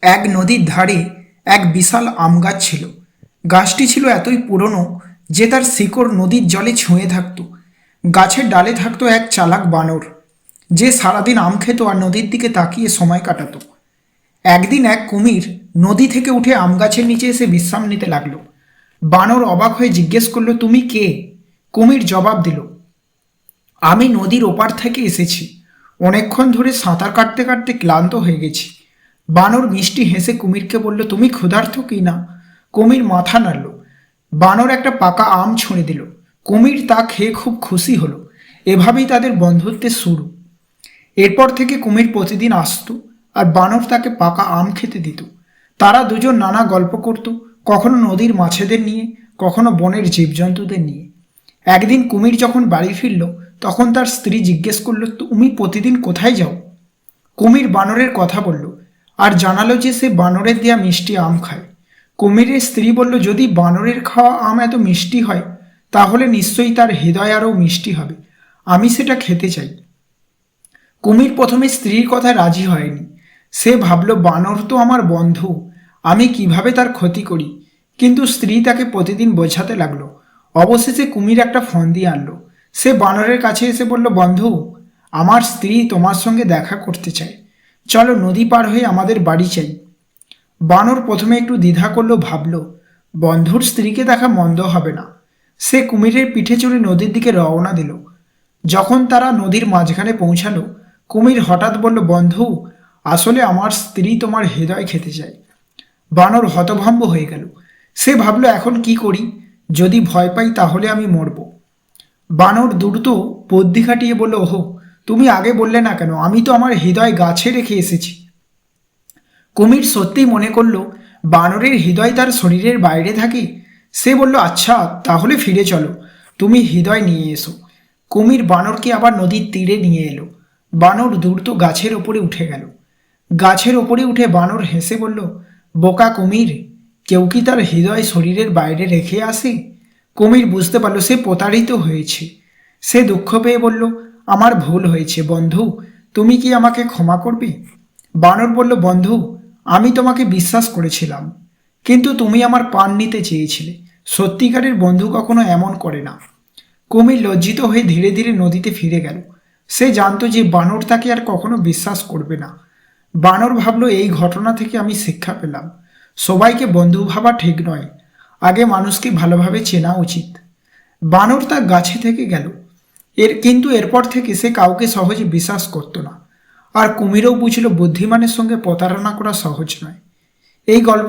এক নদীর ধারে এক বিশাল আম গাছ ছিল। গাছটি ছিল এতই পুরনো যে তার শিকড় নদীর জলে ছুঁয়ে থাকত। গাছের ডালে থাকতো এক চালাক বানর, যে সারাদিন আম খেত আর নদীর দিকে তাকিয়ে সময় কাটাতো। একদিন এক কুমির নদী থেকে উঠে আম গাছের নিচে এসে বিশ্রাম নিতে লাগলো। বানর অবাক হয়ে জিজ্ঞেস করলো, তুমি কে? কুমির জবাব দিল, আমি নদীর ওপার থেকে এসেছি। অনেকক্ষণ ধরে সাঁতার কাটতে কাটতে ক্লান্ত হয়ে গেছি। বানর মিষ্টি হেসে কুমিরকে বলল, তুমি ক্ষুধার্ত কি না? কুমির মাথা নাড়ল। বানর একটা পাকা আম ছুঁড়ে দিল। কুমির তা খেয়ে খুব খুশি হলো। এভাবেই তাদের বন্ধুত্বের শুরু। এরপর থেকে কুমির প্রতিদিন আসতো আর বানর তাকে পাকা আম খেতে দিত। তারা দুজন নানা গল্প করত, কখনো নদীর মাছেদের নিয়ে, কখনো বনের জীবজন্তুদের নিয়ে। একদিন কুমির যখন বাড়ি ফিরল, তখন তার স্ত্রী জিজ্ঞেস করল, তুমি প্রতিদিন কোথায় যাও? কুমির বানরের কথা বলল আর জানালো যে সে বানরের দেয়া মিষ্টি আম খায়। কুমিরের স্ত্রী বলল, যদি বানরের খাওয়া আম এত মিষ্টি হয়, তাহলে নিশ্চয়ই তার হৃদয় আরও মিষ্টি হবে। আমি সেটা খেতে চাই। কুমির প্রথমে স্ত্রীর কথায় রাজি হয়নি। সে ভাবল, বানর তো আমার বন্ধু, আমি কিভাবে তার ক্ষতি করি। কিন্তু স্ত্রী তাকে প্রতিদিন বোঝাতে লাগলো। অবশেষে কুমির একটা ফন্দি আনলো। সে বানরের কাছে এসে বলল, বন্ধু, আমার স্ত্রী তোমার সঙ্গে দেখা করতে চায়, চলো নদী পার হয়ে আমাদের বাড়ি চাই। বানর প্রথমে একটু দ্বিধা করলো, ভাবল বন্ধুর স্ত্রীকে দেখা মন্দ হবে না। সে কুমিরের পিঠে চড়ে নদীর দিকে রওনা দিল। যখন তারা নদীর মাঝখানে পৌঁছালো, কুমির হঠাৎ বলল, বন্ধু, আসলে আমার স্ত্রী তোমার হৃদয় খেতে চায়। বানর হতভম্ব হয়ে গেল। সে ভাবল, এখন কি করি? যদি ভয় পাই তাহলে আমি মরব। বানর দ্রুত বুদ্ধি খাটিয়ে বলল, ওহো, তুমি আগে বললে না কেন? আমি তো আমার হৃদয় গাছে রেখে এসেছি। কুমির সত্যিই মনে করল বানরের হৃদয় তার শরীরের বাইরে থাকে। সে বলল, আচ্ছা, তাহলে ফিরে চলো, তুমি হৃদয় নিয়ে এসো। কুমির বানরকে আবার নদীর তীরে নিয়ে এলো। বানর দ্রুত গাছের ওপরে উঠে গেল। গাছের ওপরে উঠে বানর হেসে বলল, বোকা কুমির, কেউ কি তার হৃদয় শরীরের বাইরে রেখে আসে? কুমির বুঝতে পারল সে প্রতারিত হয়েছে। সে দুঃখ পেয়ে বলল, আমার ভুল হয়েছে বন্ধু, তুমি কি আমাকে ক্ষমা করবে? বানর বলল, বন্ধু, আমি তোমাকে বিশ্বাস করেছিলাম, কিন্তু তুমি আমার প্রাণ নিতে চেয়েছিলে। সত্যিকারের বন্ধু কখনো এমন করে না। কুমির লজ্জিত হয়ে ধীরে ধীরে নদীতে ফিরে গেল। সে জানতো যে বানর তাকে আর কখনো বিশ্বাস করবে না। বানর ভাবল, এই ঘটনা থেকে আমি শিক্ষা পেলাম, সবাইকে বন্ধু ভাবা ঠিক নয়, আগে মানুষকে ভালোভাবে চেনা উচিত। বানর তার গাছে থেকে গেল। কিন্তু এরপর থেকে সে কাউকে সহজে বিশ্বাস করত না। আর কুমিরও বুঝল বুদ্ধিমানের সঙ্গে প্রতারণা করা সহজ নয়। এই গল্প